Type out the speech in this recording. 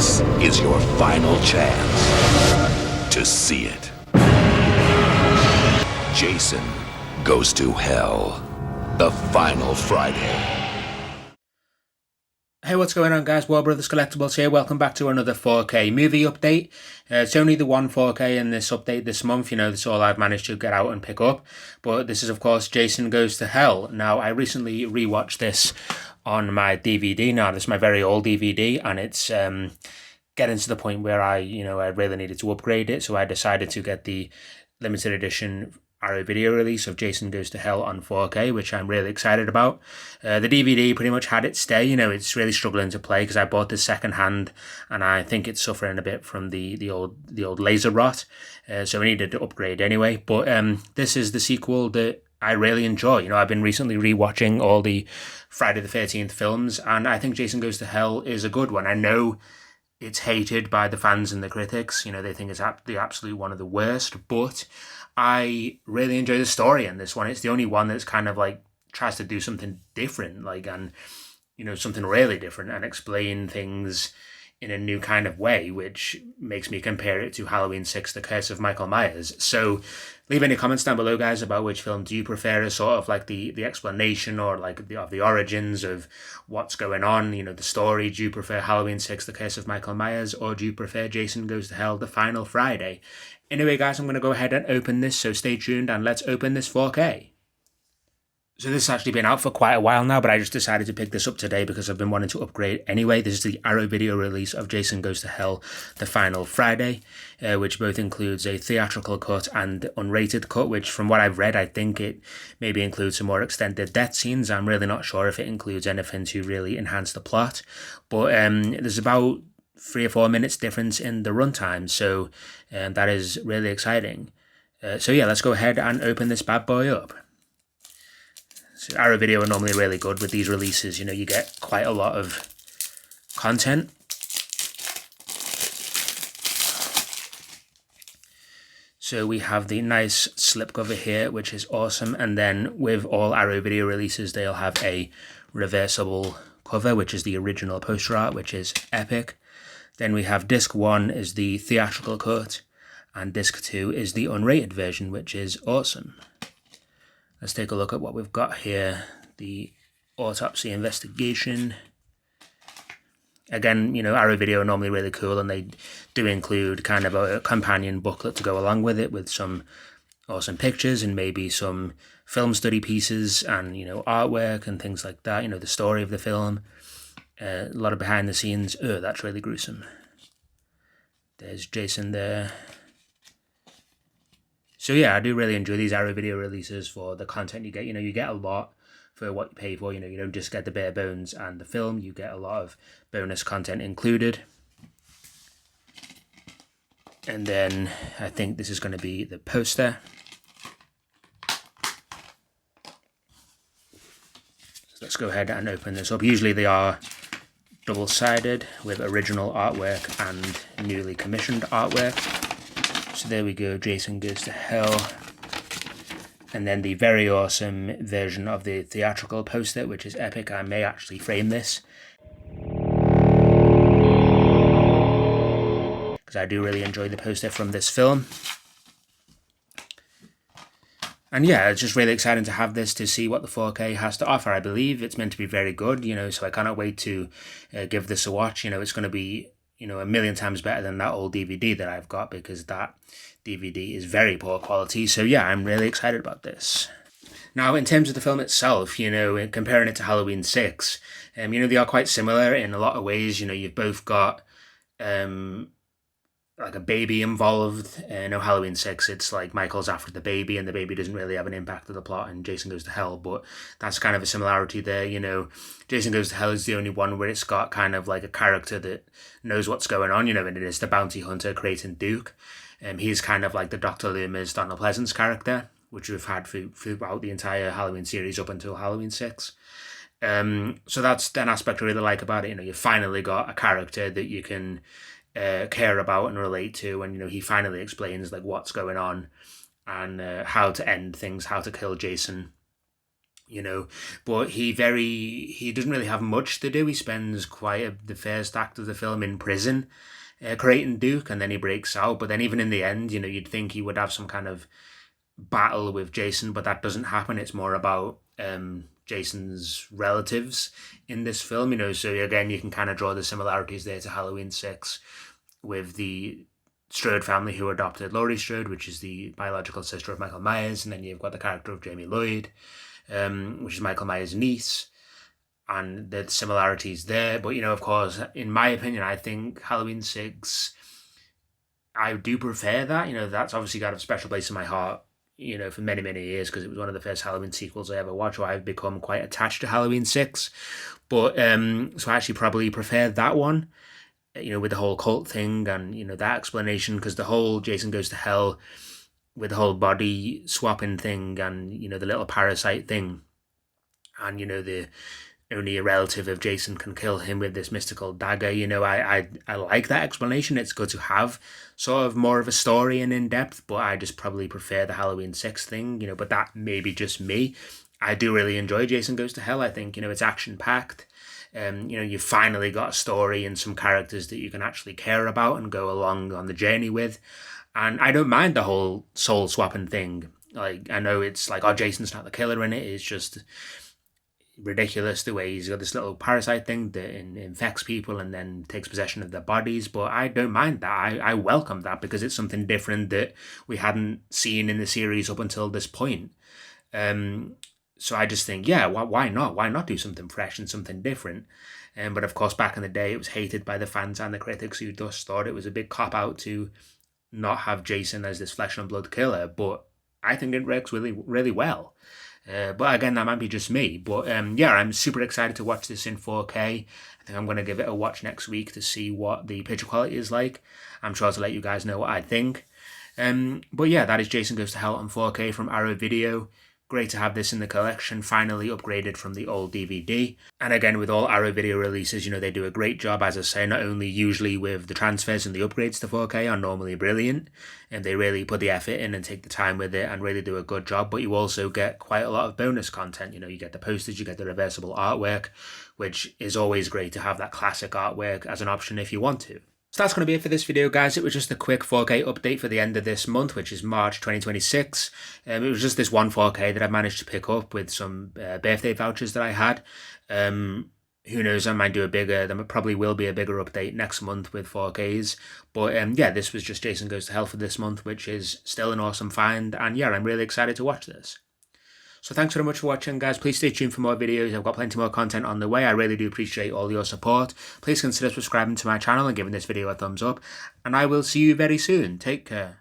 This is your final chance to see it. Jason Goes to Hell, the final Friday. Hey, what's going on, guys? War Brothers Collectibles here. Welcome back to another 4K movie update. It's only the one 4K in this update this month. You know, that's all I've managed to get out and pick up. But this is, of course, Jason Goes to Hell. Now, I recently rewatched this on my DVD. Now, this is my very old DVD, and it's getting to the point where I really needed to upgrade it. So I decided to get the limited edition Arrow video release of Jason Goes to Hell on 4K, which I'm really excited about. The DVD pretty much had its day. You know, it's really struggling to play because I bought this second hand, and I think it's suffering a bit from the old laser rot. So we needed to upgrade anyway. But this is the sequel that I really enjoy. You know, I've been recently rewatching all the Friday the 13th films, and I think Jason Goes to Hell is a good one. I know it's hated by the fans and the critics. You know, they think it's the absolute one of the worst, but I really enjoy the story in this one. It's the only one that's kind of like tries to do something different, and something really different, and explain things in a new kind of way, which makes me compare it to Halloween 6: The Curse of Michael Myers. So leave any comments down below, guys, about which film do you prefer as sort of like the explanation or like of the origins of what's going on, the story. Do you prefer Halloween 6: The Curse of Michael Myers, or do you prefer Jason Goes to Hell, the final Friday? Anyway, guys, I'm going to go ahead and open this, so stay tuned and let's open this 4K. So this has actually been out for quite a while now, but I just decided to pick this up today because I've been wanting to upgrade anyway. This is the Arrow video release of Jason Goes to Hell, the final Friday, which both includes a theatrical cut and unrated cut, which from what I've read, I think it maybe includes some more extended death scenes. I'm really not sure if it includes anything to really enhance the plot, but there's about 3 or 4 minutes difference in the runtime, so that is really exciting. So yeah, let's go ahead and open this bad boy up. So Arrow Video are normally really good with these releases. You get quite a lot of content. So we have the nice slipcover here, which is awesome. And then with all Arrow Video releases, they'll have a reversible cover, which is the original poster art, which is epic. Then we have disc 1 is the theatrical cut, and disc 2 is the unrated version, which is awesome. Let's take a look at what we've got here. The autopsy investigation. Again, Arrow Video are normally really cool, and they do include kind of a companion booklet to go along with it, with some awesome pictures and maybe some film study pieces and, artwork and things like that, the story of the film. A lot of behind the scenes. Oh, that's really gruesome. There's Jason there. So yeah, I do really enjoy these Arrow Video releases for the content you get. You get a lot for what you pay for. You don't just get the bare bones and the film. You get a lot of bonus content included. And then I think this is going to be the poster. So let's go ahead and open this up. Usually they are double-sided with original artwork and newly commissioned artwork. So there we go, Jason Goes to Hell. And then the very awesome version of the theatrical poster, which is epic. I may actually frame this, because I do really enjoy the poster from this film. And yeah, it's just really exciting to have this, to see what the 4K has to offer. I believe it's meant to be very good, so I cannot wait to give this a watch. It's going to be, a million times better than that old DVD that I've got, because that DVD is very poor quality. So yeah, I'm really excited about this. Now, in terms of the film itself, comparing it to Halloween 6, they are quite similar in a lot of ways. You've both got like a baby involved. Halloween 6, it's like Michael's after the baby, and the baby doesn't really have an impact on the plot, and Jason Goes to Hell, but that's kind of a similarity there. Jason Goes to Hell is the only one where it's got kind of like a character that knows what's going on, and it is the bounty hunter, Creighton Duke. He's kind of like the Dr. Loomis, Donald Pleasance character, which we've had throughout the entire Halloween series up until Halloween 6. So that's an aspect I really like about it. You've finally got a character that you can care about and relate to, and he finally explains like what's going on and how to end things, how to kill Jason. you know, but he doesn't really have much to do. He spends the first act of the film in prison, creating Duke, and then he breaks out. But then even in the end, you know, you'd think he would have some kind of battle with Jason, but that doesn't happen. It's more about Jason's relatives in this film, you know. So again, you can kind of draw the similarities there to Halloween 6 with the Strode family who adopted Laurie Strode, which is the biological sister of Michael Myers, and then you've got the character of Jamie Lloyd, which is Michael Myers' niece, and the similarities there. But, you know, of course, in my opinion, I think Halloween 6, I do prefer that. You know, that's obviously got a special place in my heart, you know, for many, many years, because it was one of the first Halloween sequels I ever watched, so I've become quite attached to Halloween 6. But, so I actually probably prefer that one, you know, with the whole cult thing and, you know, that explanation, because the whole Jason Goes to Hell with the whole body swapping thing and, you know, the little parasite thing, and, you know, the only a relative of Jason can kill him with this mystical dagger, you know, I like that explanation. It's good to have sort of more of a story and in-depth, but I just probably prefer the Halloween 6 thing, you know, but that may be just me. I do really enjoy Jason Goes to Hell. I think, you know, it's action-packed. You know, you've finally got a story and some characters that you can actually care about and go along on the journey with. And I don't mind the whole soul swapping thing. Like, I know it's like, oh, Jason's not the killer in it. It's just ridiculous the way he's got this little parasite thing that infects people and then takes possession of their bodies. But I don't mind that. I welcome that because it's something different that we hadn't seen in the series up until this point. So I just think, yeah, why not? Why not do something fresh and something different? But of course, back in the day, it was hated by the fans and the critics who just thought it was a big cop-out to not have Jason as this flesh and blood killer. But I think it works really, really well. But again, that might be just me. But yeah, I'm super excited to watch this in 4K. I think I'm going to give it a watch next week to see what the picture quality is like. I'm sure to let you guys know what I think. But yeah, that is Jason Goes to Hell on 4K from Arrow Video. Great to have this in the collection, finally upgraded from the old DVD. And again, with all Arrow Video releases, you know, they do a great job, as I say, not only usually with the transfers and the upgrades to 4K are normally brilliant, and they really put the effort in and take the time with it and really do a good job, but you also get quite a lot of bonus content. You know, you get the posters, you get the reversible artwork, which is always great to have that classic artwork as an option if you want to. So that's going to be it for this video, guys. It was just a quick 4K update for the end of this month, which is March 2026. It was just this one 4K that I managed to pick up with some birthday vouchers that I had. Who knows, I might do there probably will be a bigger update next month with 4Ks. But yeah, this was just Jason Goes to Hell for this month, which is still an awesome find. And yeah, I'm really excited to watch this. So thanks very much for watching, guys. Please stay tuned for more videos. I've got plenty more content on the way. I really do appreciate all your support. Please consider subscribing to my channel and giving this video a thumbs up. And I will see you very soon. Take care.